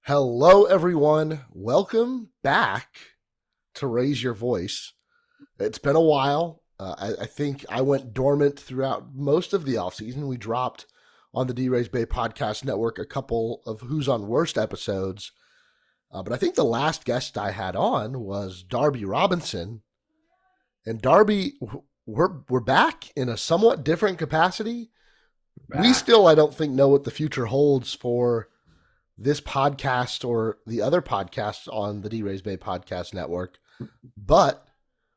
Hello, everyone. Welcome back to Raise Your Voice. It's been a while. I think I went dormant throughout most of the offseason. We dropped on the D-Rays Bay Podcast Network a couple of Who's on Worst episodes. But I think the last guest I had on was Darby Robinson. And Darby, we're back in a somewhat different capacity. We still, I don't think, know what the future holds for this podcast or the other podcasts on the D-Rays Bay Podcast Network, but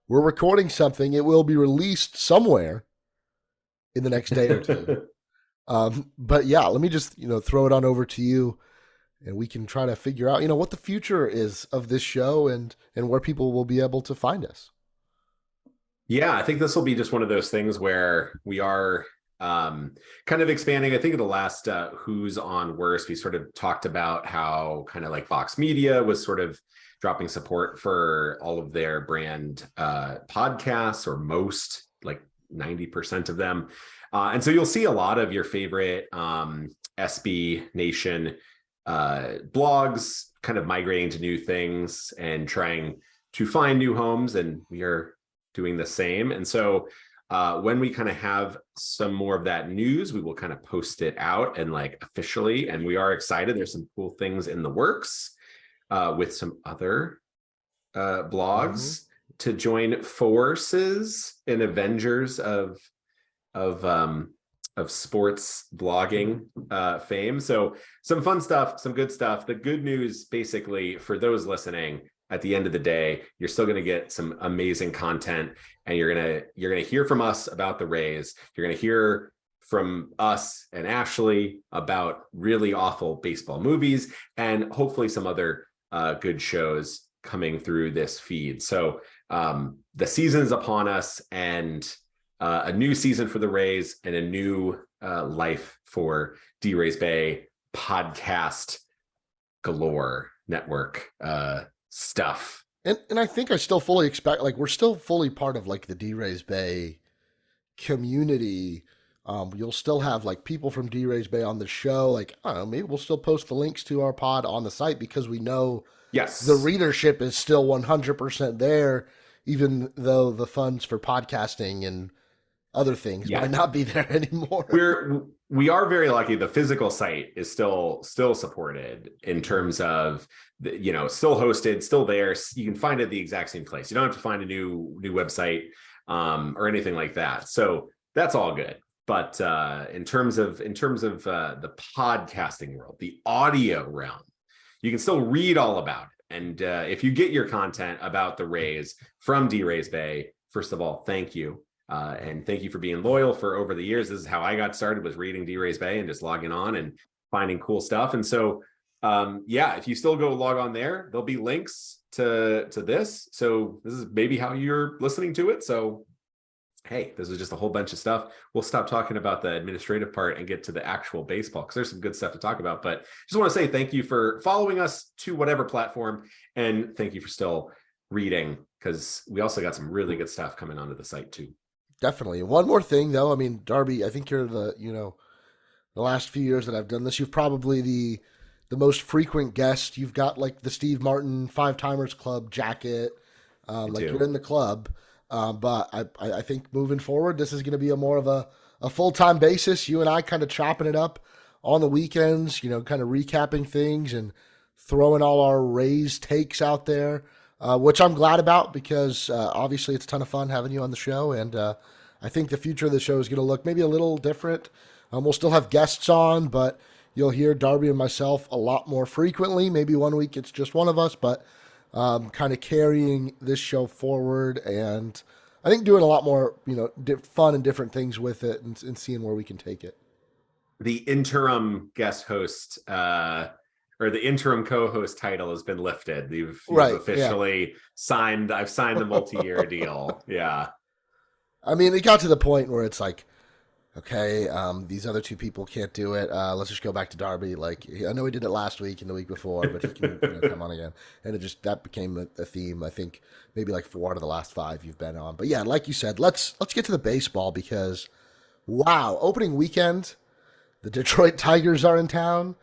we're recording something. It will be released somewhere in the next day or two. But yeah, let me just, throw it on over to you and we can try to figure out, what the future is of this show and where people will be able to find us. Yeah, I think this will be just one of those things where we are kind of expanding. I think in the last Who's on Worst, we sort of talked about how kind of like Fox Media was sort of dropping support for all of their brand podcasts, or most, like 90% of them. And so you'll see a lot of your favorite SB Nation blogs kind of migrating to new things and trying to find new homes. And we are doing the same. And so when we kind of have some more of that news, we will kind of post it out and like officially, and we are excited. There's some cool things in the works with some other blogs to join forces in Avengers of sports blogging fame. So some fun stuff, some good stuff. The good news, basically, for those listening, at the end of the day, you're still going to get some amazing content, and you're going to hear from us about the Rays. You're going to hear from us and Ashley about really awful baseball movies, and hopefully some other good shows coming through this feed. So the season's upon us, and a new season for the Rays and a new life for D-Rays Bay podcast galore network stuff. And I think I still fully expect, we're still fully part of the D-Rays Bay community. You'll still have people from D-Rays Bay on the show. I don't know, maybe we'll still post the links to our pod on the site, because we know the readership is still 100% there, even though the funds for podcasting and other things might not be there anymore. We are very lucky. The physical site is still supported in terms of still hosted, still there. You can find it the exact same place. You don't have to find a new website or anything like that. So that's all good. But in terms of the podcasting world, the audio realm, you can still read all about it. And if you get your content about the Rays from D-Rays Bay, first of all, thank you. And thank you for being loyal for over the years. This is how I got started, was reading D-Rays Bay and just logging on and finding cool stuff. And so, if you still go log on there, there'll be links to this. So this is maybe how you're listening to it. So, hey, this is just a whole bunch of stuff. We'll stop talking about the administrative part and get to the actual baseball, because there's some good stuff to talk about. But just want to say thank you for following us to whatever platform. And thank you for still reading, because we also got some really good stuff coming onto the site too. Definitely. One more thing, though. I mean, Darby, I think you're the last few years that I've done this, you've probably the most frequent guest. You've got the Steve Martin 5-Timers Club jacket. You're in the club. But I think moving forward, this is going to be a more of a full-time basis. You and I kind of chopping it up on the weekends, kind of recapping things and throwing all our Rays takes out there. Which I'm glad about, because obviously it's a ton of fun having you on the show, and I think the future of the show is going to look maybe a little different. We'll still have guests on, but you'll hear Darby and myself a lot more frequently. Maybe one week it's just one of us, but kind of carrying this show forward, and I think doing a lot more fun and different things with it, and seeing where we can take it. The interim guest host or the interim co-host title has been lifted. You've officially signed. I've signed the multi-year deal. Yeah. I mean, it got to the point where it's okay, these other two people can't do it. Let's just go back to Darby. I know he did it last week and the week before, but he can come on again. And that became a theme. I think maybe 4 out of the last 5 you've been on. But yeah, like you said, let's get to the baseball, because wow, opening weekend, the Detroit Tigers are in town.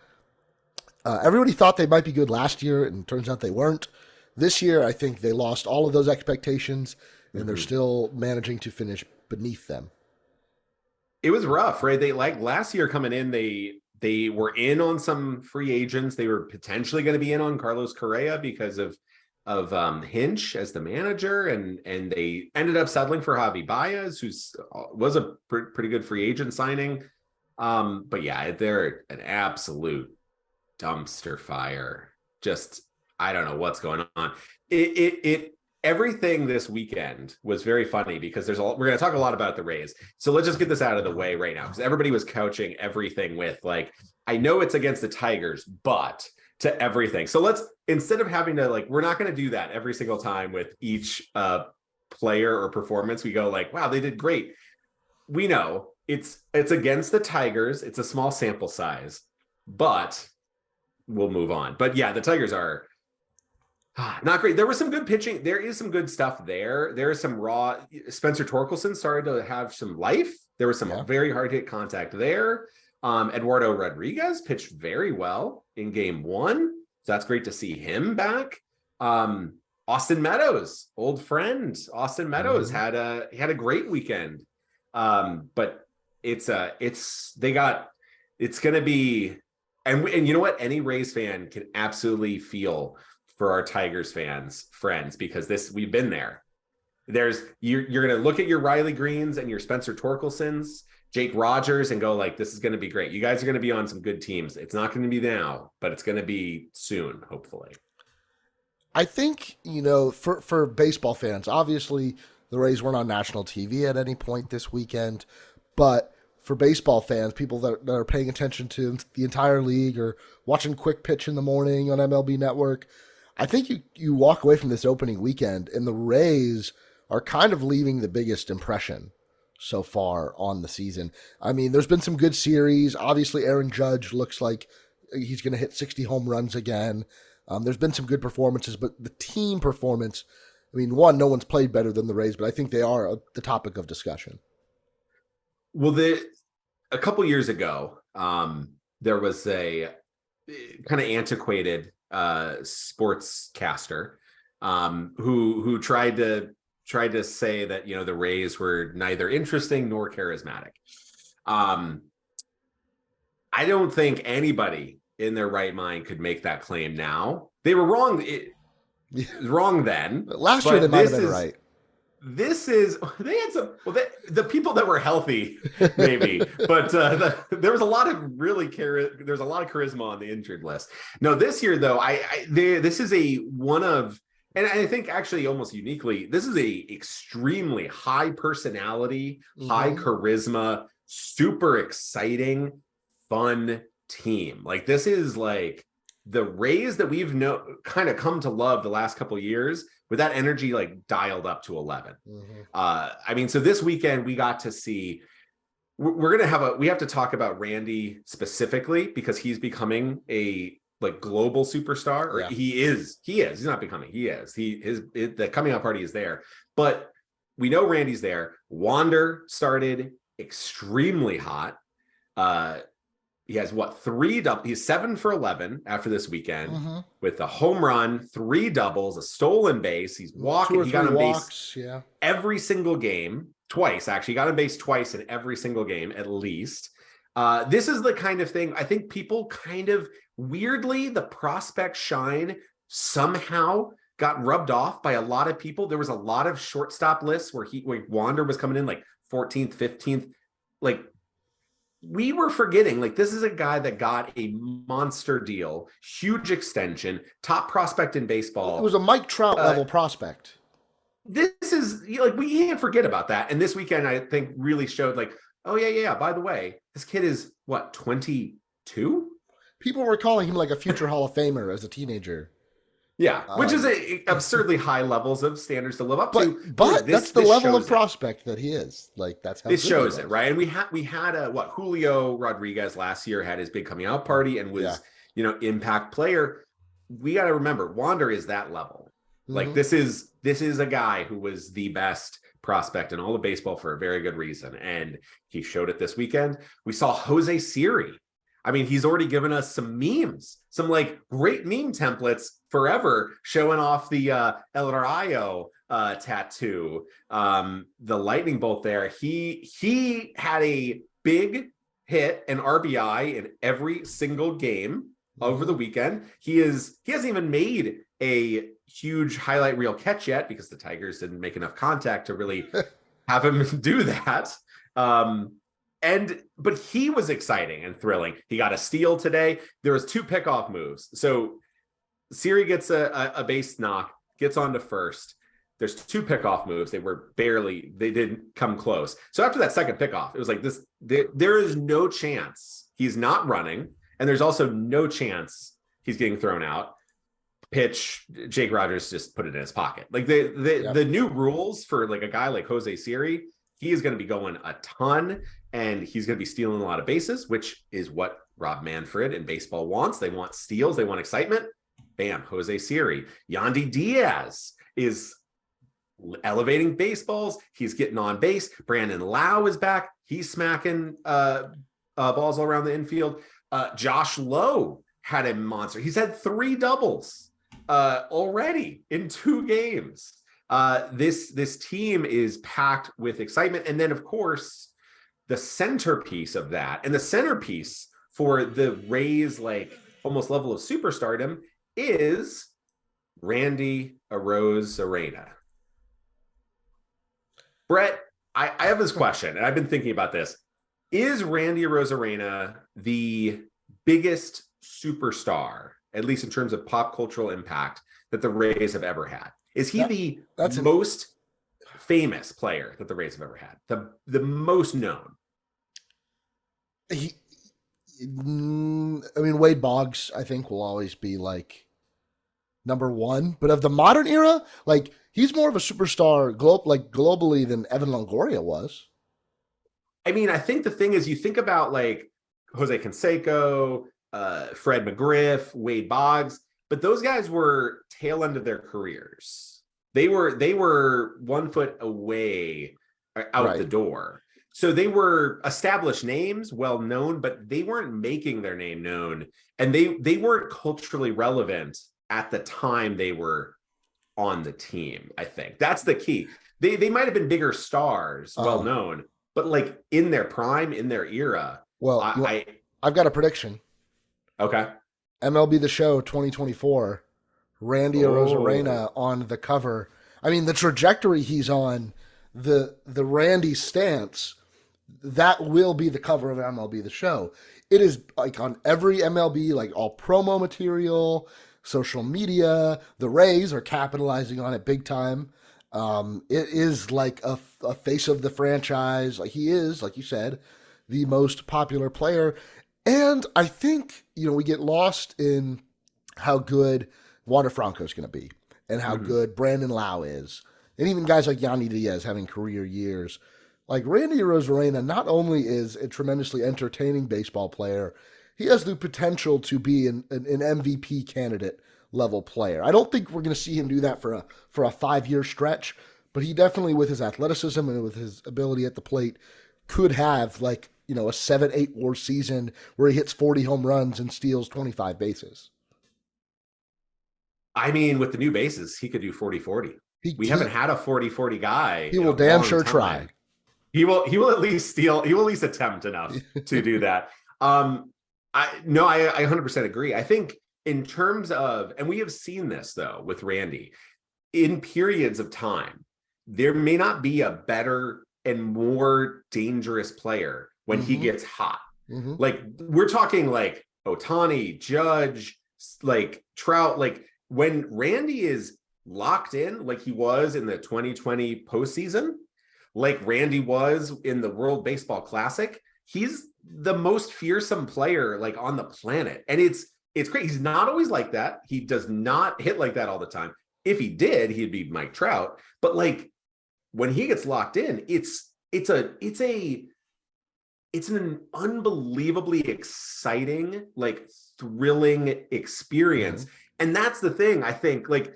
Everybody thought they might be good last year, and it turns out they weren't. This year, I think they lost all of those expectations, and they're Mhm. still managing to finish beneath them. It was rough, right? They like last year coming in, they were in on some free agents. They were potentially going to be in on Carlos Correa because of Hinch as the manager, and they ended up settling for Javi Baez, who's was a pretty good free agent signing. But yeah, they're an absolute dumpster fire. Just I don't know what's going on. It everything this weekend was very funny because we're going to talk a lot about the Rays. So let's just get this out of the way right now because everybody was couching everything with like, I know it's against the Tigers, but to everything. So let's instead of having to like, we're not going to do that every single time with each player or performance. We go like, wow, they did great. We know it's against the Tigers. It's a small sample size, but we'll move on. But yeah, the Tigers are not great. There was some good pitching. There is some good stuff there. There is some raw. Spencer Torkelson started to have some life. There was some very hard hit contact there. Eduardo Rodriguez pitched very well in game one. So that's great to see him back. Austin Meadows, old friend. Austin Meadows had a great weekend. But it's gonna be, and you know what? Any Rays fan can absolutely feel for our Tigers friends, because we've been there. You're going to look at your Riley Greens and your Spencer Torkelsons, Jake Rogers, and go like, this is going to be great. You guys are going to be on some good teams. It's not going to be now, but it's going to be soon, hopefully. I think, for baseball fans, obviously the Rays weren't on national TV at any point this weekend, but for baseball fans, people that are paying attention to the entire league or watching Quick Pitch in the morning on MLB Network, I think you walk away from this opening weekend and the Rays are kind of leaving the biggest impression so far on the season. I mean, there's been some good series. Obviously, Aaron Judge looks like he's going to hit 60 home runs again. There's been some good performances, but the team performance, I mean, no one's played better than the Rays, but I think they are the topic of discussion. Well, a couple years ago, there was a kind of antiquated sportscaster who tried to say that the Rays were neither interesting nor charismatic. I don't think anybody in their right mind could make that claim now. They were wrong. Wrong then. Last year they might have been right. They had some, the people that were healthy maybe, but there was a lot of there's a lot of charisma on the injured list. No, this year though, this is and I think actually almost uniquely, this is a extremely high personality, high charisma, super exciting, fun team. Like this is like the Rays that we've kind of come to love the last couple of years, with that energy like dialed up to 11. I mean, so this weekend we got to see, we have to talk about Randy specifically because he's becoming a like global superstar. Or he is, he's not becoming, he is, the coming out party is there, but we know Randy's there. Wander started extremely hot. He has he's 7 for 11 after this weekend with a home run, 3 doubles, a stolen base. He's walking. He got on base every single game, twice actually. He got on base twice in every single game, at least. This is the kind of thing I think people kind of weirdly, the prospect shine somehow got rubbed off by a lot of people. There was a lot of shortstop lists where Wander was coming in like 14th, 15th, like. We were forgetting, like, this is a guy that got a monster deal, huge extension, top prospect in baseball. It was a Mike Trout level prospect. This is like, we can't forget about that. And this weekend, I think, really showed like, oh, yeah. By the way, this kid is what, 22? People were calling him like a future Hall of Famer as a teenager. Yeah, which is absurdly high levels of standards to live up to. But that's the level of prospect that he is. Like that's how this shows it, right? And we had Julio Rodriguez last year had his big coming out party and was impact player. We got to remember, Wander is that level. Like this is a guy who was the best prospect in all of baseball for a very good reason, and he showed it this weekend. We saw Jose Siri I mean, he's already given us some memes, some like great meme templates forever, showing off the El Rayo tattoo, the lightning bolt there. He had a big hit, an RBI in every single game over the weekend. He hasn't even made a huge highlight reel catch yet because the Tigers didn't make enough contact to really have him do that. But he was exciting and thrilling. He got a steal today. There was 2 pickoff moves. So Siri gets a base knock, gets on to first. There's 2 pickoff moves. They didn't come close. So after that second pickoff, it was like this, there is no chance he's not running. And there's also no chance he's getting thrown out. Pitch, Jake Rogers just put it in his pocket. Like the new rules for like a guy like Jose Siri, he is going to be going a ton, and he's going to be stealing a lot of bases, which is what Rob Manfred and baseball wants. They want steals. They want excitement. Bam, Jose Siri. Yandy Diaz is elevating baseballs. He's getting on base. Brandon Lau is back. He's smacking balls all around the infield. Josh Lowe had a monster. He's had 3 doubles already in 2 games. This team is packed with excitement. And then, of course, the centerpiece of that, and the centerpiece for the Rays, like almost level of superstardom, is Randy Arozarena. Brett, I have this question, and I've been thinking about this. Is Randy Arozarena the biggest superstar, at least in terms of pop cultural impact, that the Rays have ever had? Is he the most famous player that the Rays have ever had? The most known? I mean, Wade Boggs, I think, will always be like number 1. But of the modern era, like he's more of a superstar globally than Evan Longoria was. I mean, I think the thing is, you think about like Jose Canseco, Fred McGriff, Wade Boggs, but those guys were tail end of their careers. They were 1 foot away out the door. So they were established names, well known, but they weren't making their name known, and they weren't culturally relevant at the time they were on the team. I think that's the key. They might have been bigger stars, well known, but like in their prime, in their era. Well, I've got a prediction. Okay. MLB The Show 2024, Randy Arozarena on the cover. I mean, the trajectory he's on, the Randy stance, that will be the cover of MLB The Show. It is like on every MLB, like all promo material, social media. The Rays are capitalizing on it big time. It is like a face of the franchise. Like he is, like you said, the most popular player. And I think, we get lost in how good Wander Franco is going to be and how good Brandon Lau is. And even guys like Yandy Diaz having career years. Like Randy Arozarena not only is a tremendously entertaining baseball player, he has the potential to be an MVP candidate level player. I don't think we're going to see him do that for a 5-year stretch, but he definitely, with his athleticism and with his ability at the plate, could have like, a 7-8 WAR season where he hits 40 home runs and steals 25 bases. I mean, with the new bases, he could do 40-40. We haven't had a 40-40 guy. He will damn sure try. He will at least steal. He will at least attempt enough to do that. I 100% agree. I think in terms of, and we have seen this though with Randy, in periods of time, there may not be a better and more dangerous player when he gets hot. Like we're talking like Ohtani, Judge, like Trout, like when Randy is locked in, like he was in the 2020 postseason, like Randy was in the World Baseball Classic, he's the most fearsome player like on the planet. And it's great. He's not always like that. He does not hit like that all the time. If he did, he'd be Mike Trout. But like when he gets locked in, it's an unbelievably exciting, like thrilling experience. And that's the thing, I think, like,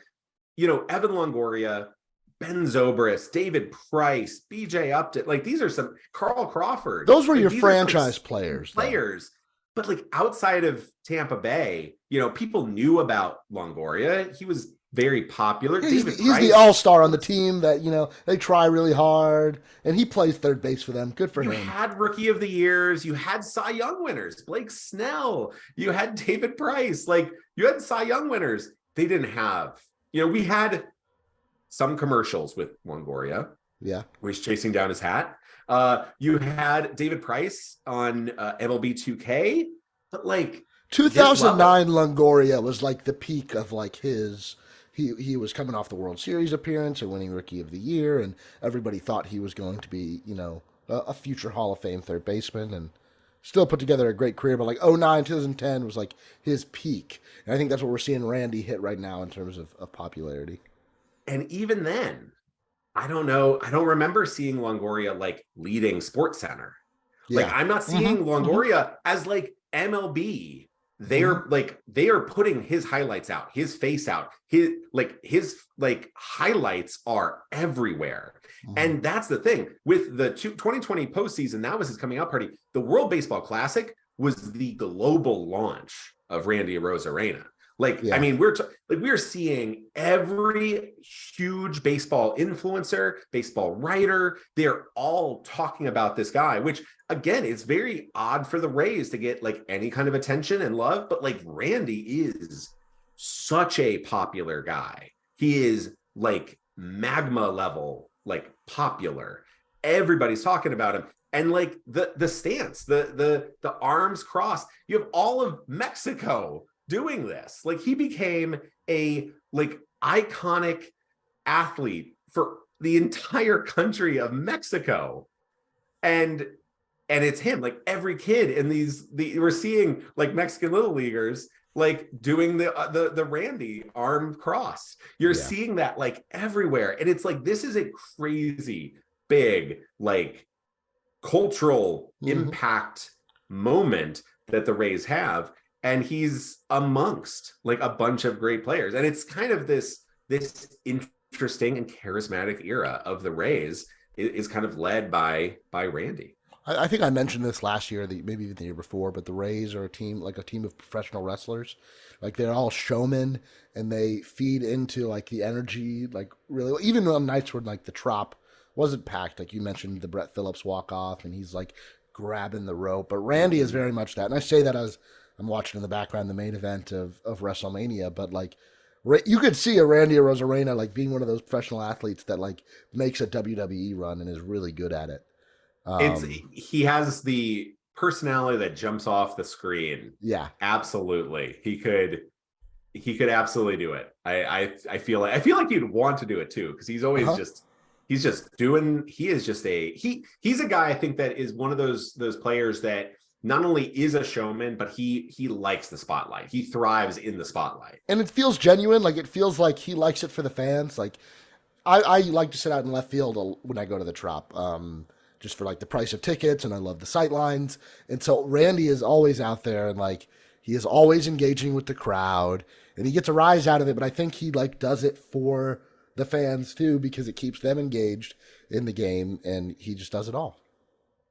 Evan Longoria, Ben Zobrist, David Price, BJ Upton, like these are some, Carl Crawford. Those were your franchise players. But like outside of Tampa Bay, people knew about Longoria. He was very popular. Yeah, David he's the Price. all-star on the team that, they try really hard, and he plays third base for them. Good for You him. had rookie of the years. You had Cy Young winners, Blake Snell. You had David Price. Like, you had Cy Young winners. They didn't have, we had some commercials with Longoria. Yeah. Where he's chasing down his hat. You had David Price on MLB 2K, but like 2009 Longoria was like the peak of like his. He was coming off the World Series appearance and winning Rookie of the Year, and everybody thought he was going to be, a future Hall of Fame third baseman, and still put together a great career. But like 09, 2010 was like his peak, and I think that's what we're seeing Randy hit right now in terms of popularity. And even then, I don't know. I don't remember seeing Longoria like leading Sports Center. Yeah. Like, I'm not seeing Longoria as like MLB. They are putting his highlights out, his face out, his highlights are everywhere. And that's the thing with the 2020 postseason. That was his coming out party. The World Baseball Classic was the global launch of Randy Arozarena. I mean, we're seeing every huge baseball influencer, baseball writer, they're all talking about this guy, which again, it's very odd for the Rays to get like any kind of attention and love, but like Randy is such a popular guy. He is like magma level, like popular. Everybody's talking about him. And like the stance, the arms crossed, you have all of Mexico doing this. Like, he became a like iconic athlete for the entire country of Mexico. And it's him. Like, every kid in we're seeing like Mexican little leaguers like doing the Randy arm cross. You're seeing that like everywhere. And it's like, this is a crazy big like cultural impact moment that the Rays have. And he's amongst like a bunch of great players. And it's kind of this interesting and charismatic era of the Rays is kind of led by Randy. I think I mentioned this last year, maybe even the year before, but the Rays are a team of professional wrestlers. Like, they're all showmen, and they feed into like the energy, like really, even on nights where like the Trop wasn't packed, like you mentioned the Brett Phillips walk off, and he's like grabbing the rope. But Randy is very much that. And I say that as I'm watching in the background the main event of WrestleMania, but like you could see a Randy Arozarena like being one of those professional athletes that like makes a WWE run and is really good at it. He has the personality that jumps off the screen. Yeah, absolutely. He could absolutely do it. I feel like he'd want to do it too, because he's always he's a guy, I think, that is one of those players that not only is a showman, but he likes the spotlight. He thrives in the spotlight. And it feels genuine. Like, it feels like he likes it for the fans. Like, I like to sit out in left field when I go to the Trop, just for like the price of tickets, and I love the sight lines. And so Randy is always out there, and like, he is always engaging with the crowd, and he gets a rise out of it. But I think he like does it for the fans too, because it keeps them engaged in the game, and he just does it all.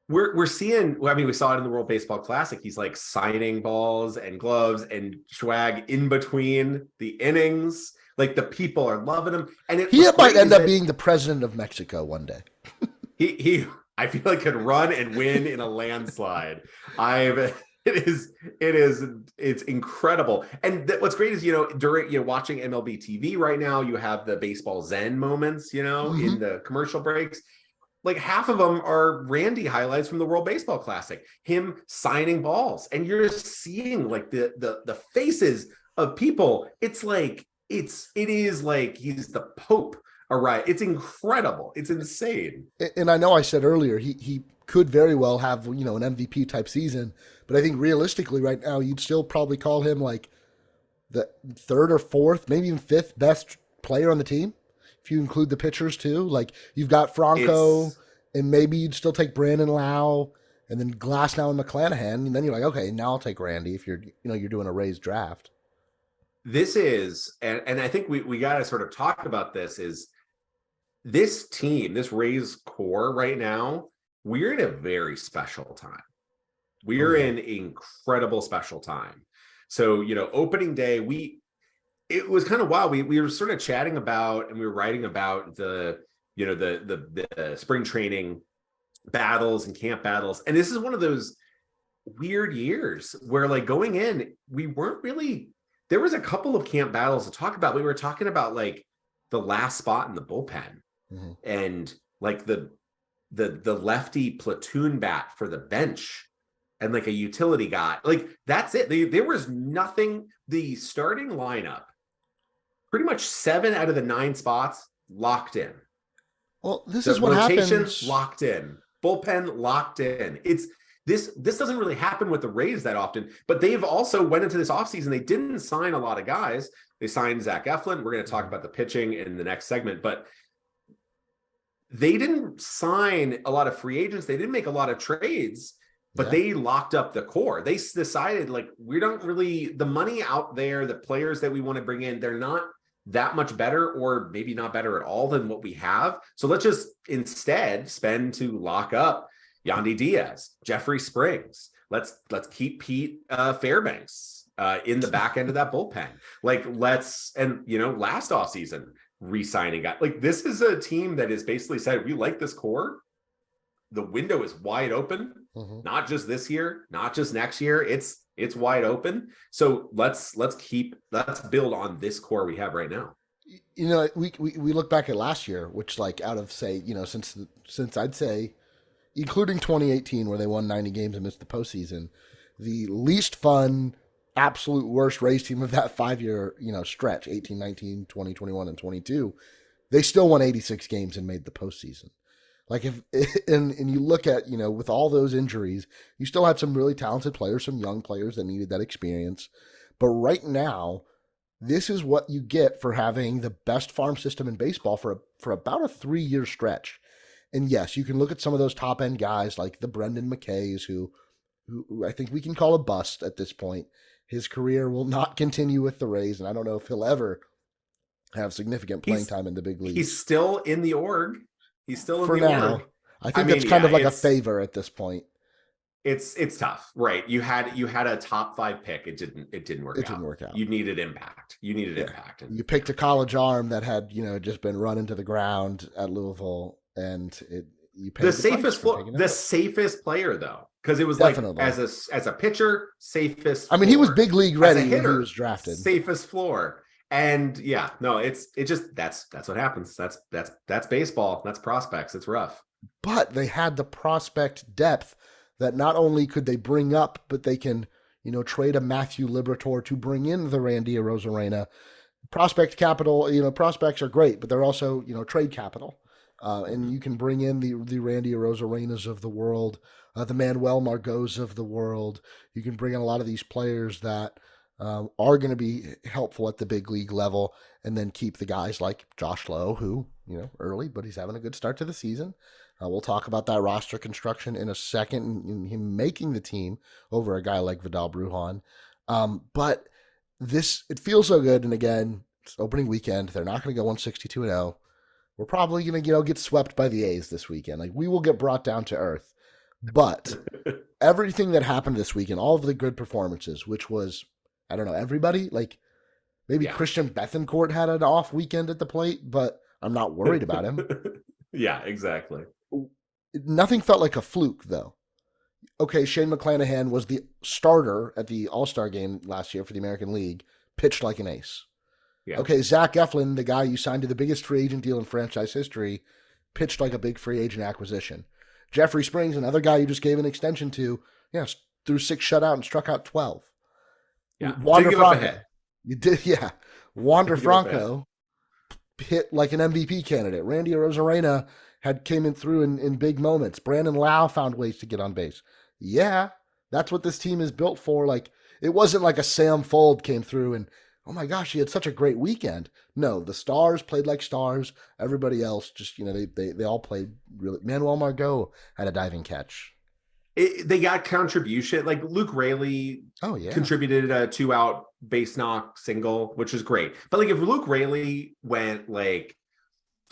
We're seeing, I mean, we saw it in the World Baseball Classic. He's like signing balls and gloves and swag in between the innings. Like, the people are loving him. And he might end up being the president of Mexico one day. He I feel like could run and win in a landslide. It's incredible. And what's great is, during watching MLB TV right now, you have the baseball zen moments, in the commercial breaks. Like, half of them are Randy highlights from the World Baseball Classic, him signing balls, and you're seeing like the faces of people. It's like it is like he's the Pope. All right, it's incredible. It's insane. And I know I said earlier he could very well have an MVP type season, but I think realistically right now you'd still probably call him like the third or fourth, maybe even fifth best player on the team. If you include the pitchers too, like you've got Franco, and maybe you'd still take Brandon Lau, and then Glasnow and McClanahan, and then you're like, okay, now I'll take Randy if you're doing a Rays draft. This is, and I think we got to sort of talk about this, is this team, this Rays core right now, we're in a very special time. We're in incredible special time. So, opening day, it was kind of wild. We were sort of chatting about, and we were writing about the spring training battles and camp battles. And this is one of those weird years where, like, going in, we weren't really, there was a couple of camp battles to talk about. We were talking about like the last spot in the bullpen and like the lefty platoon bat for the bench and like a utility guy. Like, that's it. There was nothing. The starting lineup, pretty much 7 out of the 9 spots locked in. Well, this is what happens. Locked in. Bullpen locked in. This doesn't really happen with the Rays that often, but they've also went into this offseason. They didn't sign a lot of guys. They signed Zach Eflin. We're going to talk about the pitching in the next segment, but they didn't sign a lot of free agents. They didn't make a lot of trades, but they locked up the core. They decided, like, we don't really, the money out there, the players that we want to bring in, they're not that much better, or maybe not better at all than what we have. So let's just instead spend to lock up Yandy Diaz, Jeffrey Springs. Let's keep Pete Fairbanks in the back end of that bullpen. Like, last offseason, re-signing guy. Like, this is a team that has basically said, we like this core. The window is wide open, not just this year, not just next year. It's wide open. So let's build on this core we have right now. We look back at last year, which, like, out of, say, since I'd say, including 2018, where they won 90 games and missed the postseason, the least fun, absolute worst Rays team of that 5-year, stretch, 18, 19, 20, 21, and 22, they still won 86 games and made the postseason. Like, and you look at, with all those injuries, you still had some really talented players, some young players that needed that experience. But right now, this is what you get for having the best farm system in baseball for about a 3-year stretch. And yes, you can look at some of those top end guys like the Brendan McKays, who I think we can call a bust at this point. His career will not continue with the Rays, and I don't know if he'll ever have significant playing time in the big leagues. He's still in the org. He's still in for the now. org. I think it's kind of like a favor at this point. It's tough, right? You had a top 5 pick. It didn't work out. You needed impact. Impact. You picked a college arm that had just been run into the ground at Louisville, and you paid the safest player though, because it was definitely, like, as a pitcher, safest. I mean, he was big league ready when he was drafted. Safest floor. And that's what happens. That's baseball. That's prospects. It's rough. But they had the prospect depth that not only could they bring up, but they can, trade a Matthew Liberatore to bring in the Randy Arozarena. Prospect capital, prospects are great, but they're also, trade capital. And you can bring in the Randy Arozarenas of the world, the Manuel Margos of the world. You can bring in a lot of these players that are going to be helpful at the big league level, and then keep the guys like Josh Lowe, who, early, but he's having a good start to the season. We'll talk about that roster construction in a second, and him making the team over a guy like Vidal Brujan. But it feels so good. And again, it's opening weekend. They're not going to go 162-0. We're probably going to, get swept by the A's this weekend. Like, we will get brought down to earth. But everything that happened this weekend, all of the good performances, which was, I don't know, everybody, like maybe Christian Bethancourt had an off weekend at the plate, but I'm not worried about him. Yeah, exactly. Nothing felt like a fluke, though. Okay, Shane McClanahan was the starter at the All-Star game last year for the American League, pitched like an ace. Yeah. Okay, Zach Eflin, the guy you signed to the biggest free agent deal in franchise history, pitched like a big free agent acquisition. Jeffrey Springs, another guy you just gave an extension to, threw 6 shutout and struck out 12. Yeah, Wander Franco. You did, yeah. Wander Franco hit like an MVP candidate. Randy Arozarena came in through in big moments. Brandon Lau found ways to get on base. Yeah, that's what this team is built for. Like, it wasn't like a Sam Fold came through and, oh my gosh, he had such a great weekend. No, the stars played like stars. Everybody else just, they all played really. Manuel Margot had a diving catch. They got contribution. Like, Luke Raley contributed a 2-out base knock single, which is great. But like, if Luke Raley went like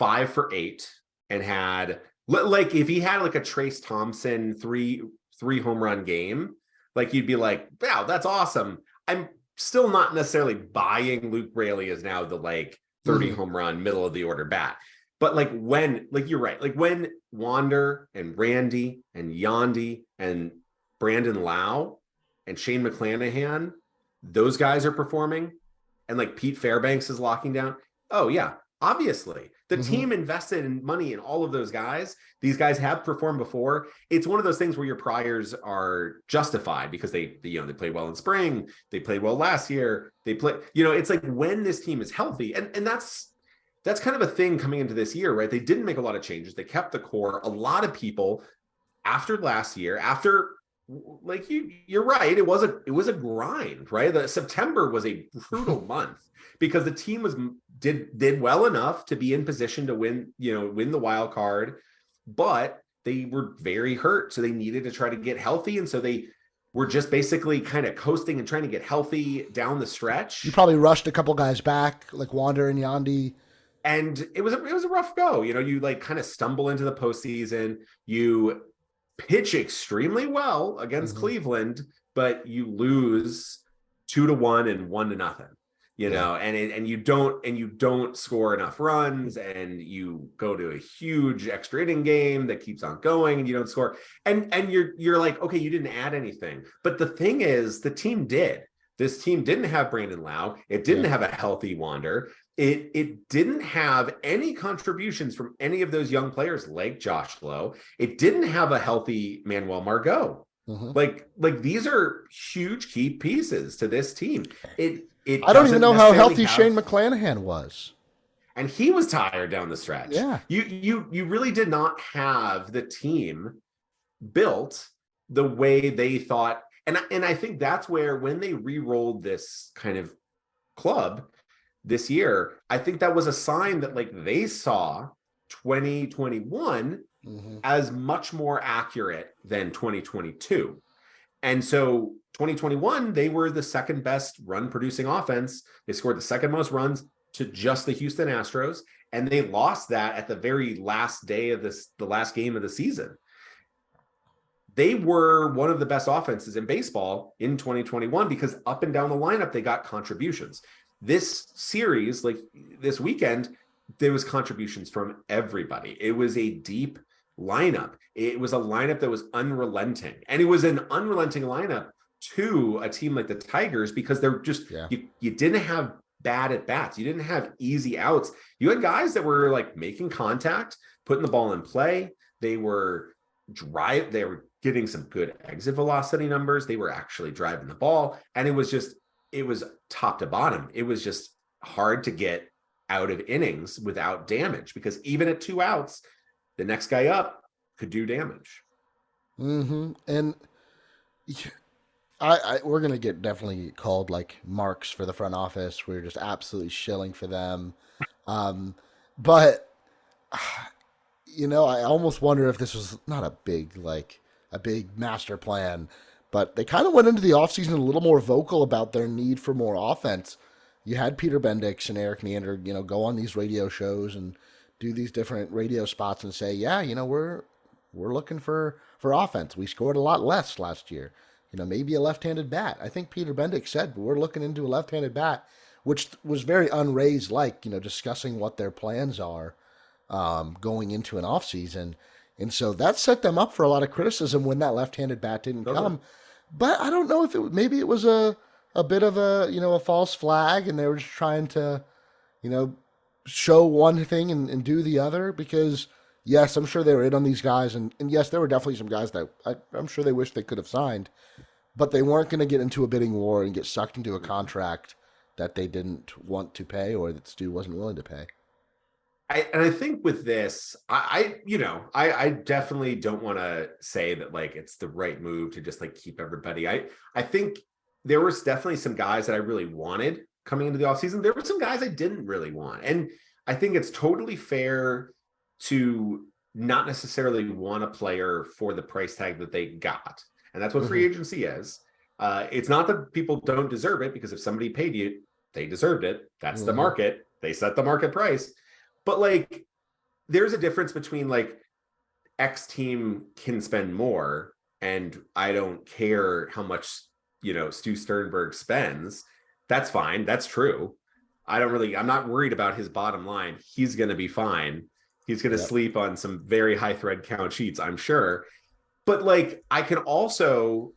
5 for 8 and had, like, if he had like a Trace Thompson three home run game, Like you'd be like, wow, that's awesome. I'm still not necessarily buying Luke Raley as now the like 30 home run middle of the order bat. But like when, like you're right, like when Wander and Randy and Yandy and Brandon Lau and Shane McClanahan, those guys are performing, and like Pete Fairbanks is locking down. Oh yeah, obviously the team invested in money in all of those guys. These guys have performed before. It's one of those things where your priors are justified because they played well in spring. They played well last year. They play, it's like when this team is healthy, and that's kind of a thing coming into this year, right? They didn't make a lot of changes. They kept the core. A lot of people after last year, after like you're right, it was a grind, right? The September was a brutal month because the team did well enough to be in position to win the wild card, but they were very hurt, so they needed to try to get healthy, and so they were just basically kind of coasting and trying to get healthy down the stretch. You probably rushed a couple guys back, like Wander and Yandy. And it was a rough go. You like kind of stumble into the postseason. You pitch extremely well against Cleveland, but you lose 2-1 and 1-0. And you don't score enough runs, and you go to a huge extra inning game that keeps on going, and you don't score. And you're like, okay, you didn't add anything. But the thing is, the team did. This team didn't have Brandon Lau. It didn't have a healthy Wander. It didn't have any contributions from any of those young players like Josh Lowe. It didn't have a healthy Manuel Margot. Like these are huge key pieces to this team. I don't even know how healthy Shane McClanahan was. And he was tired down the stretch. Yeah. You really did not have the team built the way they thought. And I think that's where, when they re-rolled this kind of club this year, I think that was a sign that like they saw 2021 as much more accurate than 2022. And so 2021, they were the second best run producing offense. They scored the second most runs to just the Houston Astros, and they lost that at the very last day of the last game of the season. They were one of the best offenses in baseball in 2021 because up and down the lineup, they got contributions. This series, like this weekend, there was contributions from everybody. It was a deep lineup. It was a lineup that was unrelenting, and it was an unrelenting lineup to a team like the Tigers because they're just, you didn't have bad at bats. You didn't have easy outs. You had guys that were like making contact, putting the ball in play. They were getting some good exit velocity numbers. They were actually driving the ball, and it was top to bottom. It was just hard to get out of innings without damage, because even at 2 outs, the next guy up could do damage. And we're going to get definitely called like marks for the front office. We're just absolutely shilling for them. But I almost wonder if this was not a big master plan, but they kind of went into the offseason a little more vocal about their need for more offense. You had Peter Bendix and Eric Neander, go on these radio shows and do these different radio spots and say, we're looking for offense. We scored a lot less last year. Maybe a left-handed bat. I think Peter Bendix said, we're looking into a left-handed bat, which was very unraised, discussing what their plans are going into an offseason. And so that set them up for a lot of criticism when that left-handed bat didn't come. But I don't know if maybe it was a bit of a false flag, and they were just trying to, show one thing and do the other, because yes, I'm sure they were in on these guys, and yes, there were definitely some guys that I'm sure they wish they could have signed, but they weren't going to get into a bidding war and get sucked into a contract that they didn't want to pay or that Stu wasn't willing to pay. I think with this, I definitely don't want to say that like it's the right move to just like keep everybody. I think there was definitely some guys that I really wanted coming into the offseason. There were some guys I didn't really want. And I think it's totally fair to not necessarily want a player for the price tag that they got. And that's what free agency is. It's not that people don't deserve it, because if somebody paid you, they deserved it. That's the market. They set the market price. But like, there's a difference between like X team can spend more and I don't care how much, Stu Sternberg spends, that's fine. That's true. I'm not worried about his bottom line. He's going to be fine. He's going to sleep on some very high thread count sheets, I'm sure. But like, I can also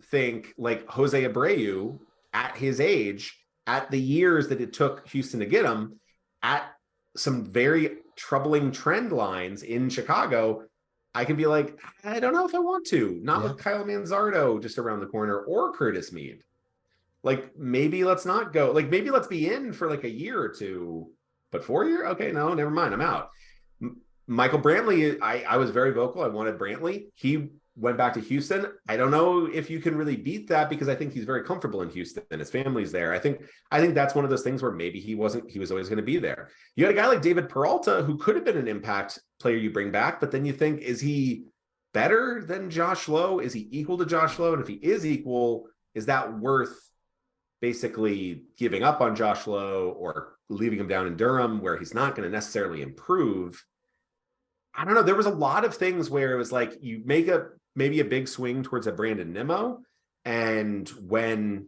think like Jose Abreu at his age, at the years that it took Houston to get him, at some very troubling trend lines in Chicago, I can be like, I don't know if I want to. Not with Kyle Manzardo just around the corner or Curtis Mead. Like, maybe let's not go. Like, maybe let's be in for like a year or two, but 4 years? Okay, no, never mind. I'm out. Michael Brantley, I was very vocal. I wanted Brantley. He went back to Houston. I don't know if you can really beat that because I think he's very comfortable in Houston and his family's there. I think that's one of those things where maybe he was always going to be there. You had a guy like David Peralta who could have been an impact player you bring back, but then you think, is he better than Josh Lowe? Is he equal to Josh Lowe? And if he is equal, is that worth basically giving up on Josh Lowe or leaving him down in Durham where he's not going to necessarily improve? I don't know. There was a lot of things where it was like you make maybe a big swing towards a Brandon Nimmo, and when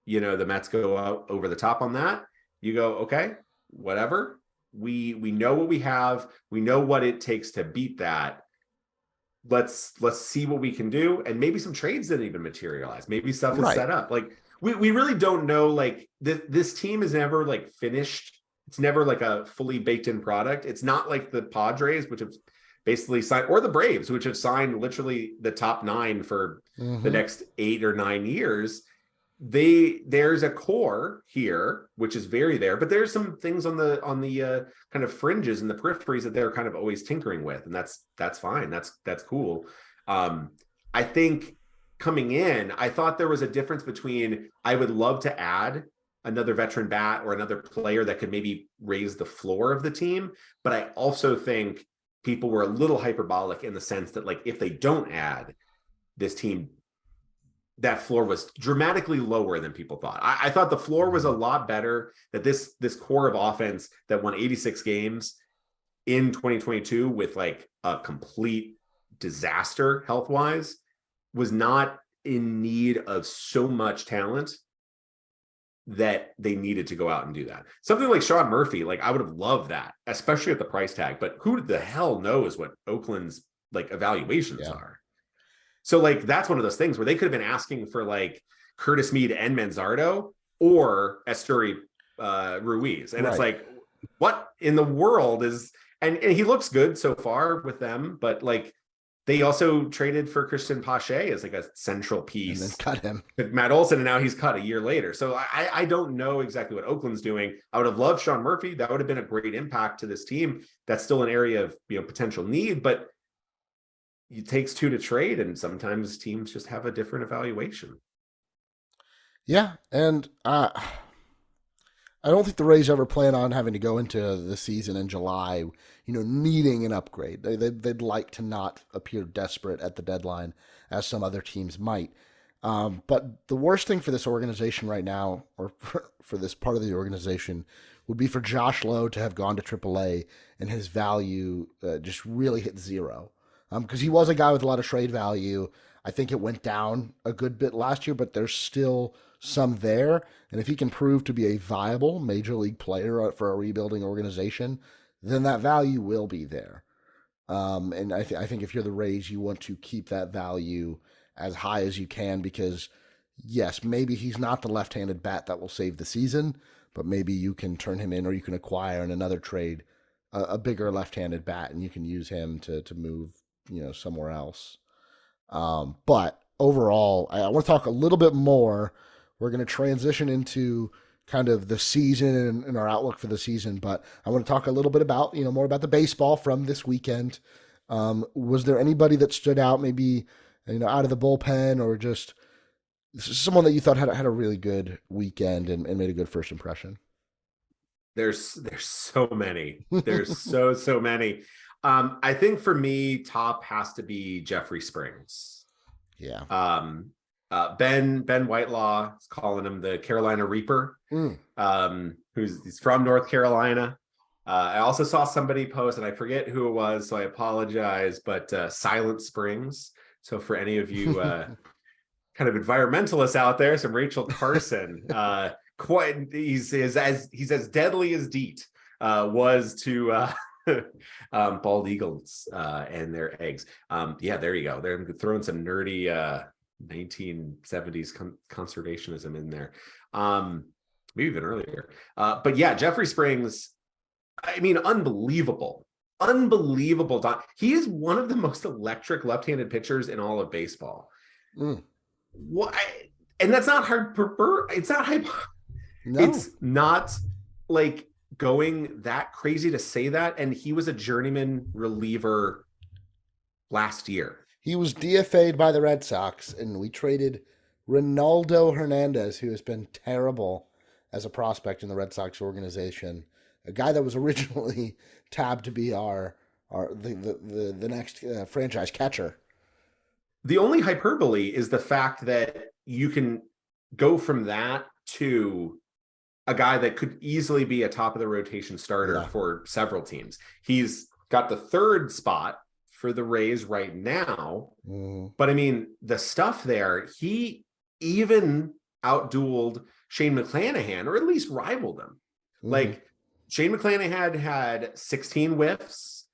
the Mets go out over the top on that, you go, okay, whatever. We know what we have. We know what it takes to beat that. Let's see what we can do. And maybe some trades didn't even materialize. Maybe stuff is set up. Like we really don't know. Like this team is never like finished. It's never like a fully baked in product. It's not like the Padres, which have basically signed, or the Braves, which have signed literally the top 9 for the next 8 or 9 years. There's a core here, which is very there, but there's some things on the kind of fringes and the peripheries that they're kind of always tinkering with. And that's fine. That's cool. I think coming in, I thought there was a difference between, I would love to add another veteran bat or another player that could maybe raise the floor of the team. But I also think people were a little hyperbolic in the sense that, like, if they don't add this team, that floor was dramatically lower than people thought. I thought the floor was a lot better, that this core of offense that won 86 games in 2022 with like a complete disaster health-wise was not in need of so much talent that they needed to go out and do that. Something like Sean Murphy, like I would have loved that, especially at the price tag, but who the hell knows what Oakland's like evaluations are. So like, that's one of those things where they could have been asking for like Curtis Mead and Manzardo or Esteury Ruiz. And it's like, what in the world is, and he looks good so far with them, but like, they also traded for Christian Pache as like a central piece. And then cut him. Matt Olson, and now he's cut a year later. So I don't know exactly what Oakland's doing. I would have loved Sean Murphy. That would have been a great impact to this team. That's still an area of potential need, but it takes 2 to trade, and sometimes teams just have a different evaluation. Yeah, and I don't think the Rays ever plan on having to go into the season in July, needing an upgrade. They'd like to not appear desperate at the deadline, as some other teams might. But the worst thing for this organization right now, or for this part of the organization, would be for Josh Lowe to have gone to AAA and his value just really hit zero. Because he was a guy with a lot of trade value. I think it went down a good bit last year, but there's still some there. And if he can prove to be a viable major league player for a rebuilding organization, then that value will be there. And I think if you're the Rays, you want to keep that value as high as you can, because yes, maybe he's not the left-handed bat that will save the season, but maybe you can turn him in, or you can acquire in another trade a bigger left-handed bat, and you can use him to move somewhere else. But overall, I want to talk a little bit more. We're going to transition into kind of the season and our outlook for the season, but I want to talk a little bit about, more about the baseball from this weekend. Was there anybody that stood out, maybe, out of the bullpen, or just someone that you thought had a really good weekend and made a good first impression? There's so many. There's so many. I think for me, top has to be Jeffrey Springs. Yeah. Ben Whitelaw is calling him the Carolina Reaper, he's from North Carolina. I also saw somebody post, and I forget who it was, so I apologize, but Silent Springs. So for any of you kind of environmentalists out there, some Rachel Carson, he's as deadly as DEET was to bald eagles and their eggs. Yeah, there you go. They're throwing some nerdy 1970s conservationism in there. Maybe even earlier. But yeah, Jeffrey Springs, I mean, unbelievable. He is one of the most electric left-handed pitchers in all of baseball. Why? And that's not hard. It's not hype. No. It's not like going that crazy to say that. And he was a journeyman reliever last year. He was DFA'd by the Red Sox, and we traded Ronaldo Hernandez, who has been terrible as a prospect in the Red Sox organization. A guy that was originally tabbed to be the next franchise catcher. The only hyperbole is the fact that you can go from that to a guy that could easily be a top of the rotation starter for several teams. He's got the third spot for the Rays right now. But I mean, the stuff there, he even outdueled Shane McClanahan, or at least rivaled him. Like, Shane McClanahan had 16 whiffs.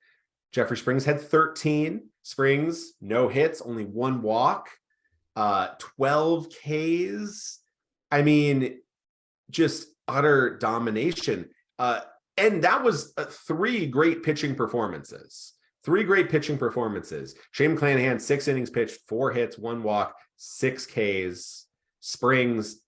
Jeffrey Springs had 13. Springs, no hits, only one walk, 12 Ks. I mean, just utter domination. And that was 3 great pitching performances. 3 great pitching performances. Shane McClanahan, 6 innings pitched, 4 hits, 1 walk, 6 Ks. Springs,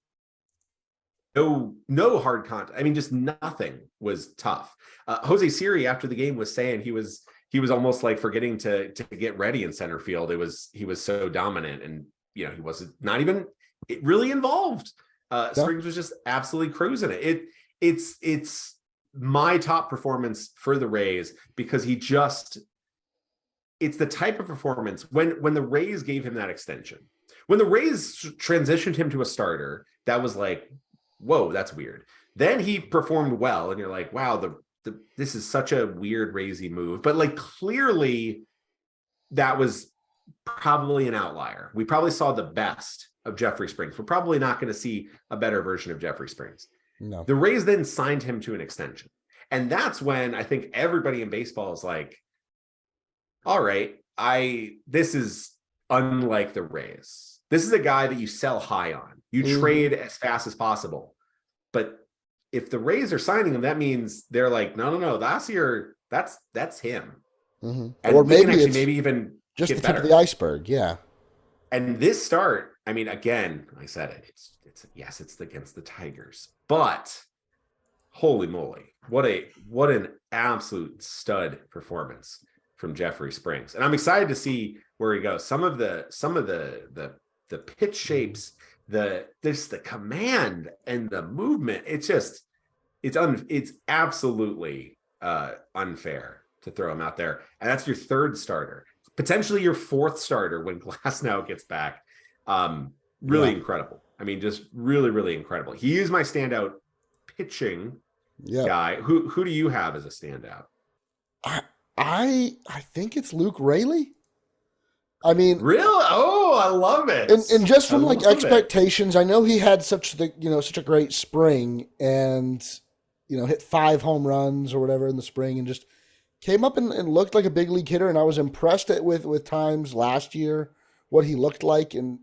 no hard contact. I mean, just nothing was tough. Jose Siri, after the game, was saying he was almost like forgetting to get ready in center field. He was so dominant, and he wasn't not even really involved. Springs was just absolutely cruising it. It's my top performance for the Rays, because it's the type of performance when the Rays gave him that extension, when the Rays transitioned him to a starter, that was like, whoa, that's weird. Then he performed well, and you're like, wow, this is such a weird Raysy move. But like, clearly that was probably an outlier. We probably saw the best of Jeffrey Springs. We're probably not going to see a better version of Jeffrey Springs. No. The Rays then signed him to an extension. And that's when I think everybody in baseball is like, all right, this is unlike the Rays. This is a guy that you sell high on. You trade as fast as possible. But if the Rays are signing him, that means they're like, no, that's him. And or maybe even just the tip of the iceberg. Yeah. And this start, I mean, again, I said it. It's against the Tigers, but holy moly, what an absolute stud performance from Jeffrey Springs. And I'm excited to see where he goes. Some of the pitch shapes, the command and the movement, it's absolutely unfair to throw him out there. And that's your third starter, potentially your fourth starter when Glasnow gets back. Really incredible. I mean, just really, really incredible. He is my standout pitching guy. Who do you have as a standout? I think it's Luke Raley. I mean, really? Oh, I love it. And just from like expectations, I know he had such a great spring, and hit 5 home runs or whatever in the spring, and just came up and looked like a big league hitter. And I was impressed with times last year what he looked like. And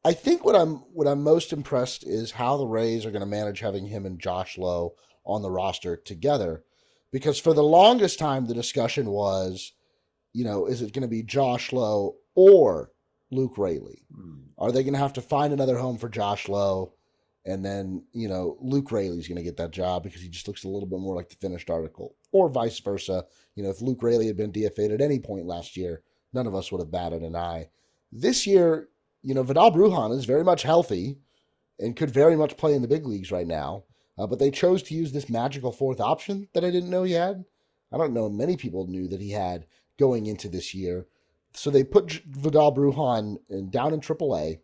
I think what I'm most impressed is how the Rays are going to manage having him and Josh Lowe on the roster together, because for the longest time the discussion was, is it going to be Josh Lowe or Luke Raley? Are they going to have to find another home for Josh Lowe? And then, Luke Raley's going to get that job because he just looks a little bit more like the finished article, or vice versa. If Luke Raley had been DFA'd at any point last year, none of us would have batted an eye. This year, Vidal Brujan is very much healthy and could very much play in the big leagues right now. But they chose to use this magical fourth option that I didn't know he had. I don't know many people knew that he had going into this year. So they put Vidal Brujan down in AAA,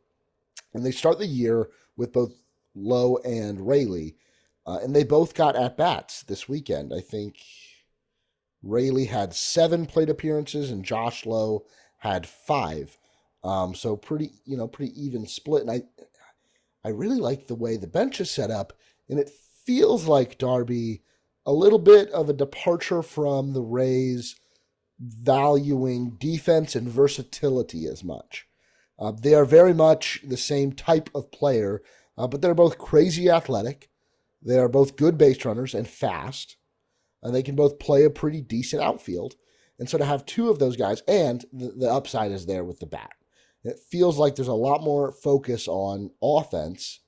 and they start the year with both Lowe and Raley. And they both got at-bats this weekend. I think Raley had 7 plate appearances and Josh Lowe had 5. So pretty even split. And I really like the way the bench is set up, and it feels like Darby a little bit of a departure from the Rays valuing defense and versatility as much. They are very much the same type of player, but they're both crazy athletic. They are both good base runners and fast, and they can both play a pretty decent outfield. And so to have two of those guys, and the upside is there with the bat. It feels like there's a lot more focus on offense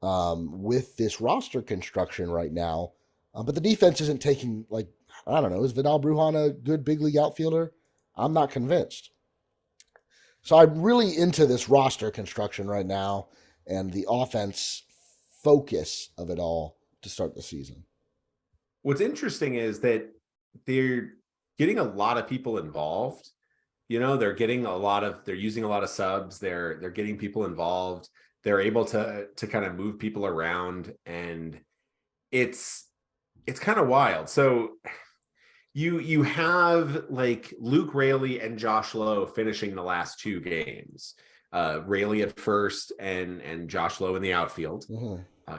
with this roster construction right now. But the defense isn't taking, like, I don't know, is Vidal Brujan a good big league outfielder? I'm not convinced. So I'm really into this roster construction right now and the offense focus of it all to start the season. What's interesting is that they're getting a lot of people involved. They're using a lot of subs. They're getting people involved. They're able to kind of move people around, and it's kind of wild. So you have like Luke Raley and Josh Lowe finishing the last two games. Raley at first and Josh Lowe in the outfield,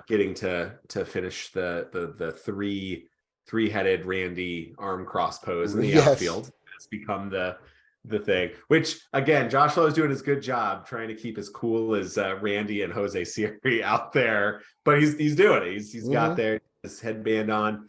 getting to finish the three-headed Randy arm cross pose in the outfield. It's become the thing, which again, Josh Lowe is doing his good job trying to keep as cool as Randy and Jose Siri out there, but he's doing it. He's got his headband on.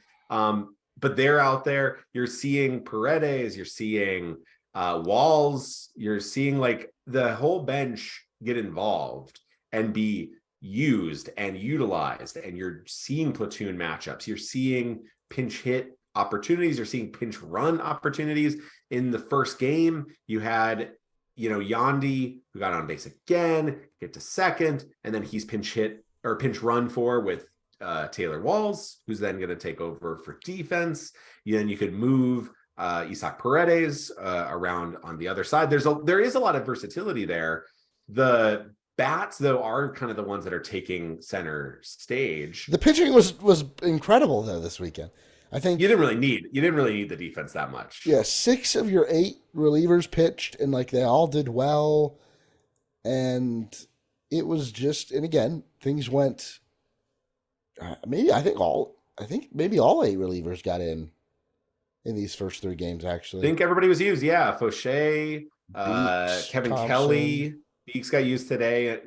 But they're out there. You're seeing Paredes, you're seeing Walls, you're seeing like the whole bench get involved and be used and utilized, and you're seeing platoon matchups. You're seeing pinch hit opportunities. You're seeing pinch run opportunities. In the first game, you had, Yandy, who got on base again, get to second, and then he's pinch hit or pinch run for with Taylor Walls, who's then going to take over for defense. Then you could move Isaac Paredes around on the other side. There is a lot of versatility there. The bats, though, are kind of the ones that are taking center stage. The pitching was incredible though this weekend. I think you didn't really need the defense that much. Yeah, 6 of your 8 relievers pitched, and like they all did well. And it was just, and again, things went. Maybe all 8 relievers got in these first 3 games. Actually, I think everybody was used. Yeah, Fauché, Kevin Thompson. Kelly, Beeks got used today.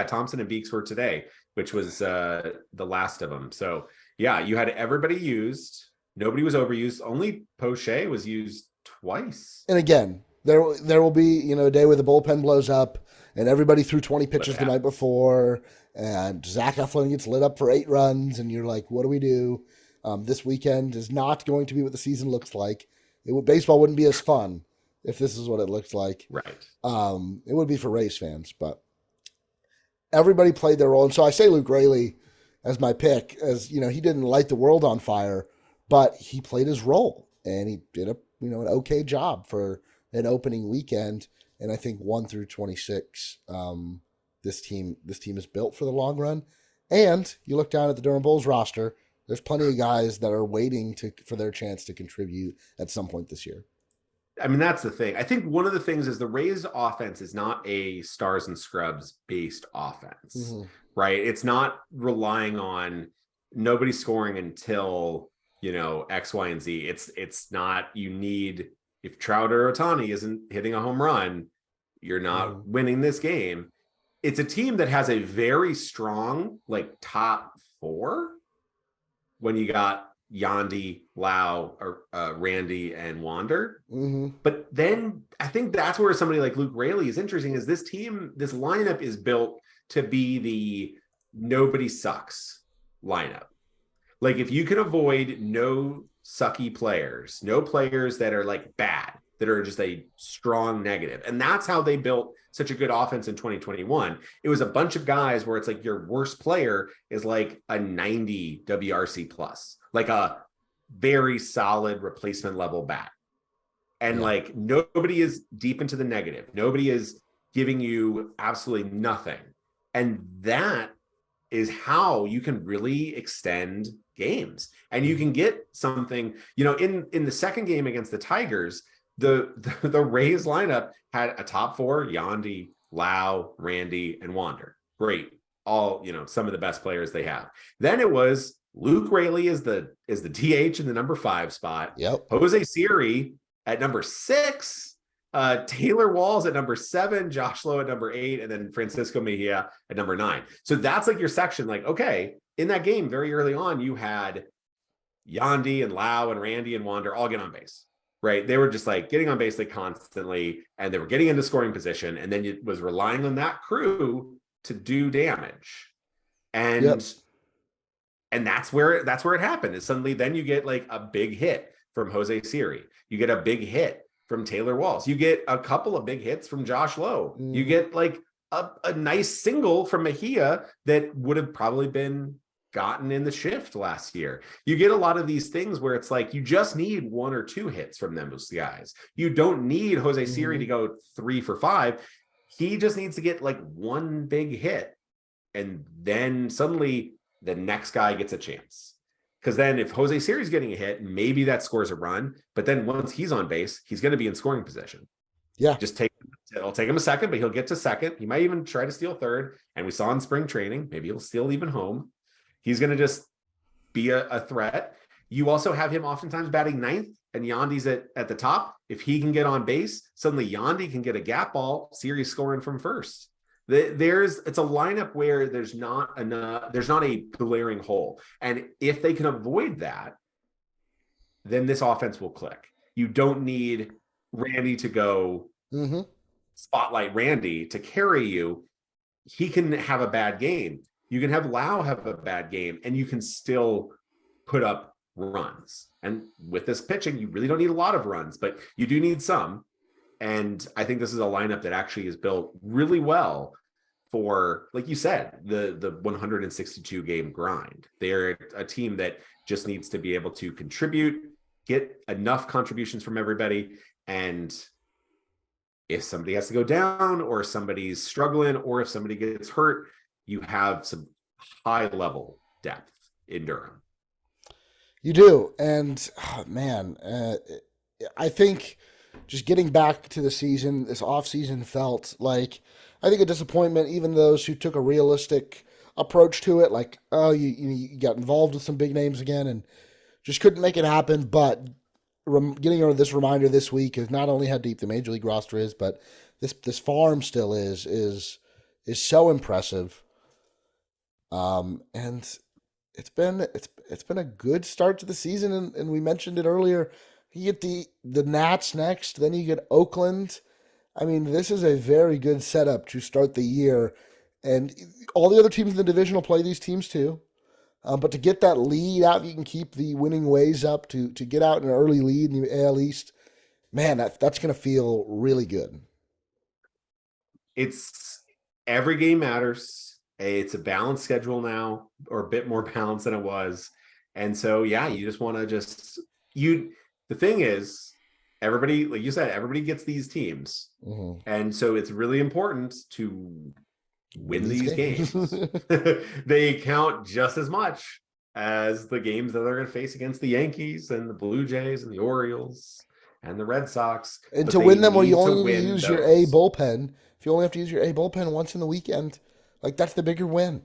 Thompson and Beeks were today, which was the last of them. So yeah, you had everybody used. Nobody was overused. Only Fauché was used twice. And again, there will be a day where the bullpen blows up and everybody threw 20 pitches the night before, and Zach Eflin gets lit up for 8 runs, and you're like, what do we do? This weekend is not going to be what the season looks like. Baseball wouldn't be as fun if this is what it looks like. Right. It would be for Rays fans, but everybody played their role. And so I say Luke Raley as my pick, as he didn't light the world on fire, but he played his role, and he did an okay job for an opening weekend. And I think 1 through 26, this team is built for the long run. And you look down at the Durham Bulls roster, there's plenty of guys that are waiting for their chance to contribute at some point this year. I mean, that's the thing. I think one of the things is the Rays offense is not a stars and scrubs based offense, right? It's not relying on nobody scoring until, X, Y, and Z. It's not, if Trout or Ohtani isn't hitting a home run, you're not winning this game. It's a team that has a very strong, top 4 when you got Yandy, Lau, or Randy, and Wander. But then I think that's where somebody like Luke Raley is interesting, is this lineup is built to be the nobody sucks lineup. Like, if you can avoid no sucky players, no players that are bad, that are just a strong negative. And that's how they built such a good offense in 2021. It was a bunch of guys where it's your worst player is a 90 WRC plus, a very solid replacement level bat. And nobody is deep into the negative. Nobody is giving you absolutely nothing. And that is how you can really extend games. And you can get something, in the second game against the Tigers, the Rays lineup had a top four: Yandy, Lau, Randy, and Wander. Great, all some of the best players they have. Then it was Luke Raley is the DH in the number 5 spot. Yep. Jose Siri at number 6. Taylor Walls at number 7, Josh Lowe at number 8, and then Francisco Mejia at number 9. So that's like your section. Like, okay, in that game very early on, you had Yandy and Lau and Randy and Wander all get on base, right? They were just like getting on base like constantly, and they were getting into scoring position, and then it was relying on that crew to do damage. And Yep. and that's where it happened. Is suddenly then you get like a big hit from Jose Siri. You get a big hit from Taylor Walls. You get a couple of big hits from Josh Lowe. You get like a nice single from Mejia that would have probably been gotten in the shift last year. You get a lot of these things where it's like you just need 1 or 2 hits from those guys. You don't need Jose Siri to go 3 for 5. He just needs to get like 1 big hit, and then suddenly the next guy gets a chance. Because then if Jose Siri's getting a hit, maybe that scores a run. But then once he's on base, he's going to be in scoring position. Yeah. It'll take him a second, but he'll get to second. He might even try to steal third. And we saw in spring training, maybe he'll steal even home. He's going to just be a threat. You also have him oftentimes batting 9th, and Yandy's at the top. If he can get on base, suddenly Yandy can get a gap ball, Siri's scoring from first. It's a lineup where there's not a glaring hole. And if they can avoid that, then this offense will click. You don't need Randy to go spotlight Randy to carry you. He can have a bad game. You can have Lau have a bad game, and you can still put up runs. And with this pitching, you really don't need a lot of runs, but you do need some. And I think this is a lineup that actually is built really well for, like you said, the 162 game grind. They're a team that just needs to be able to contribute, get enough contributions from everybody. And if somebody has to go down, or somebody's struggling, or if somebody gets hurt, you have some high level depth in Durham. You do. And I think just getting back to the season, this offseason felt like, I think, a disappointment. Even those who took a realistic approach to it, like, oh, you got involved with some big names again and just couldn't make it happen. But getting this reminder this week is not only how deep the major league roster is, but this farm still is so impressive. And it's been a good start to the season, and we mentioned it earlier. You get the Nats next, then you get Oakland. I mean, this is a very good setup to start the year, and all the other teams in the division will play these teams too. But to get that lead out, you can keep the winning ways up to get out in an early lead in the AL East. Man, that's going to feel really good. It's every game matters. It's a balanced schedule now, or a bit more balanced than it was. And so, yeah, you just want to the thing is, everybody, like you said, everybody gets these teams. Mm-hmm. And so it's really important to win these games. They count just as much as the games that they're going to face against the Yankees and the Blue Jays and the Orioles and the Red Sox. And to win them, where you only need to use your A bullpen. If you only have to use your A bullpen once in the weekend, like, that's the bigger win.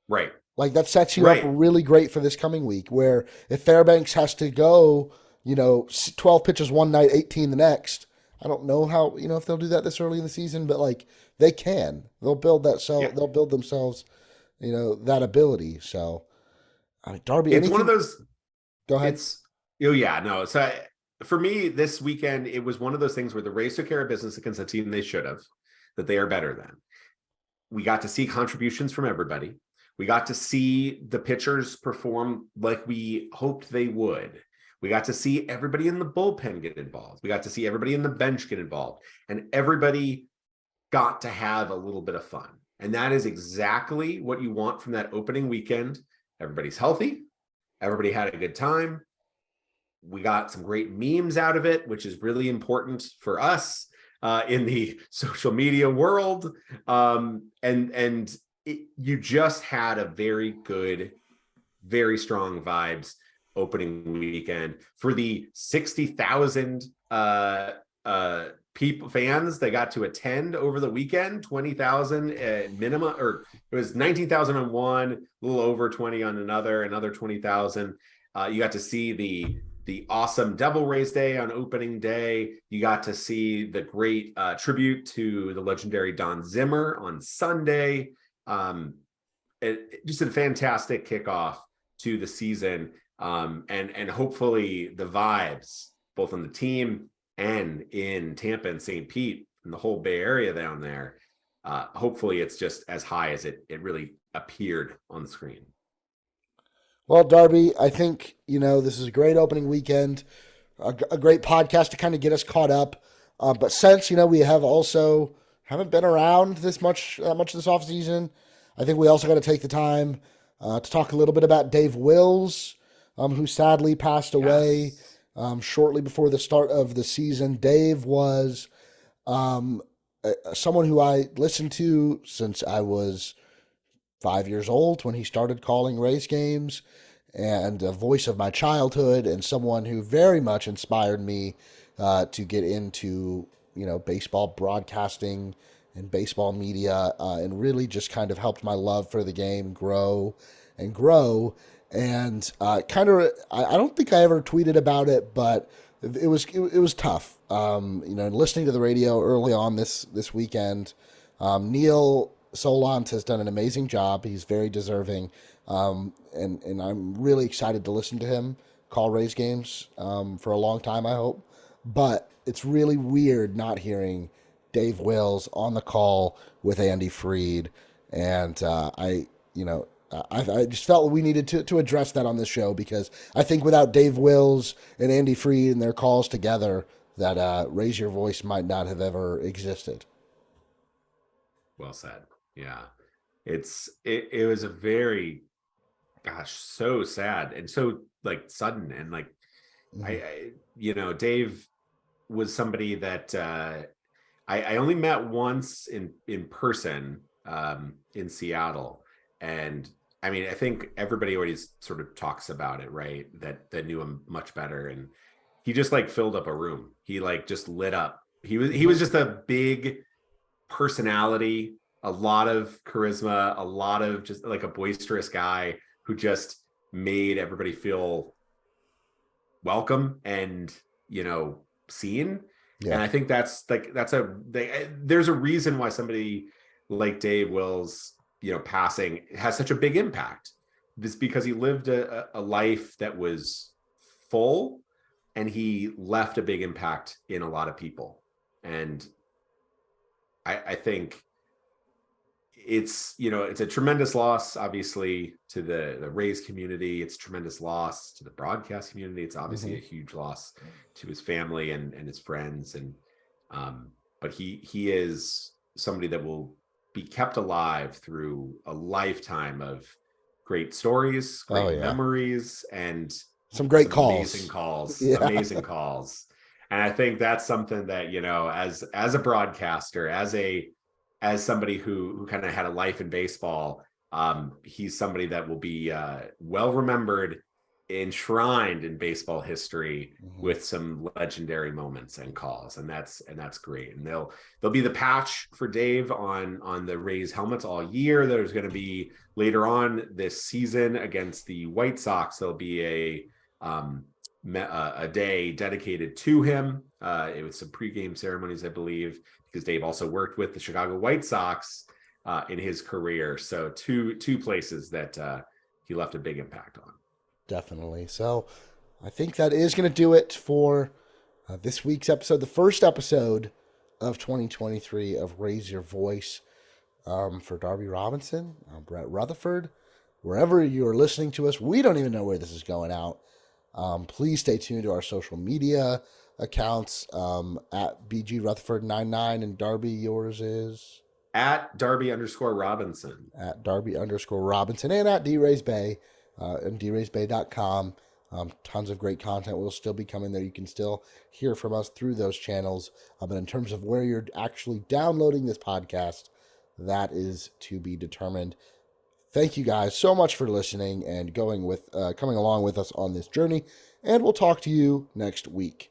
Right. Like, that sets you up really great for this coming week, where if Fairbanks has to go, 12 pitches one night, 18 the next, I don't know how, if they'll do that this early in the season, but like, they can. They'll build that They'll build themselves, that ability. So, Darby, it's one of those. Go ahead. So for me, this weekend, it was one of those things where the Rays took care of business against a team they should have, that they are better than. We got to see contributions from everybody. We got to see the pitchers perform like we hoped they would. We got to see everybody in the bullpen get involved. We got to see everybody in the bench get involved. And everybody got to have a little bit of fun. And that is exactly what you want from that opening weekend. Everybody's healthy. Everybody had a good time. We got some great memes out of it, which is really important for us in the social media world. You just had a very good, very strong vibes opening weekend for the 60,000 people, fans that got to attend over the weekend. 20,000 minimum, or it was 19,000 on one, a little over 20 on another 20,000. You got to see the awesome Devil Rays Day on opening day. You got to see the great tribute to the legendary Don Zimmer on Sunday. Just a fantastic kickoff to the season. And hopefully the vibes, both on the team and in Tampa and St. Pete and the whole Bay Area down there, hopefully it's just as high as it really appeared on the screen. Well, Darby, I think, this is a great opening weekend, a great podcast to kind of get us caught up. But since, we haven't been around this much this offseason, I think we also got to take the time to talk a little bit about Dave Wills, who sadly passed away shortly before the start of the season. Dave was someone who I listened to since I was 5 years old when he started calling Rays games, and a voice of my childhood, and someone who very much inspired me to get into baseball broadcasting and baseball media, and really just kind of helped my love for the game grow and grow. And I don't think I ever tweeted about it, but it was tough. Listening to the radio early on this weekend, Neil Solont has done an amazing job. He's very deserving, and I'm really excited to listen to him call Rays games for a long time, I hope. But it's really weird not hearing Dave Wills on the call with Andy Freed, and I just felt we needed to address that on this show, because I think without Dave Wills and Andy Freed and their calls together, that Raise Your Voice might not have ever existed. Well said. Yeah. It was a very, so sad and so sudden, and I Dave was somebody that I only met once in person in Seattle. And I mean, I think everybody always sort of talks about it, right? That knew him much better. And he just filled up a room. He just lit up. He was just a big personality, a lot of charisma, a lot of just a boisterous guy who just made everybody feel welcome and, seen. Yeah. And I think there's a reason why somebody like Dave Wills, passing has such a big impact. This because he lived a life that was full, and he left a big impact in a lot of people. And I think it's a tremendous loss, obviously, to the Rays community. It's a tremendous loss to the broadcast community. It's obviously a huge loss to his family and his friends. And but he is somebody that will be kept alive through a lifetime of great stories, great memories, and some great amazing calls, amazing calls. And I think that's something that, as a broadcaster, as somebody who kind of had a life in baseball, he's somebody that will be well remembered, enshrined in baseball history with some legendary moments and calls, and that's great. And they'll be the patch for Dave on the Rays helmets all year. There's going to be later on this season against the White Sox, there'll be a day dedicated to him. It was some pregame ceremonies, I believe, because Dave also worked with the Chicago White Sox in his career. So two places that he left a big impact on. Definitely. So I think that is going to do it for this week's episode, the first episode of 2023 of Raise Your Voice. For Darby Robinson, Brett Rutherford, wherever you are listening to us, we don't even know where this is going out. Please stay tuned to our social media accounts at BG Rutherford99, and Darby, yours is? At Darby_Robinson. At Darby_Robinson, and at D-Rays Bay. And draysbay.com. Tons of great content will still be coming there. You can still hear from us through those channels. But in terms of where you're actually downloading this podcast, that is to be determined. Thank you guys so much for listening and coming along with us on this journey. And we'll talk to you next week.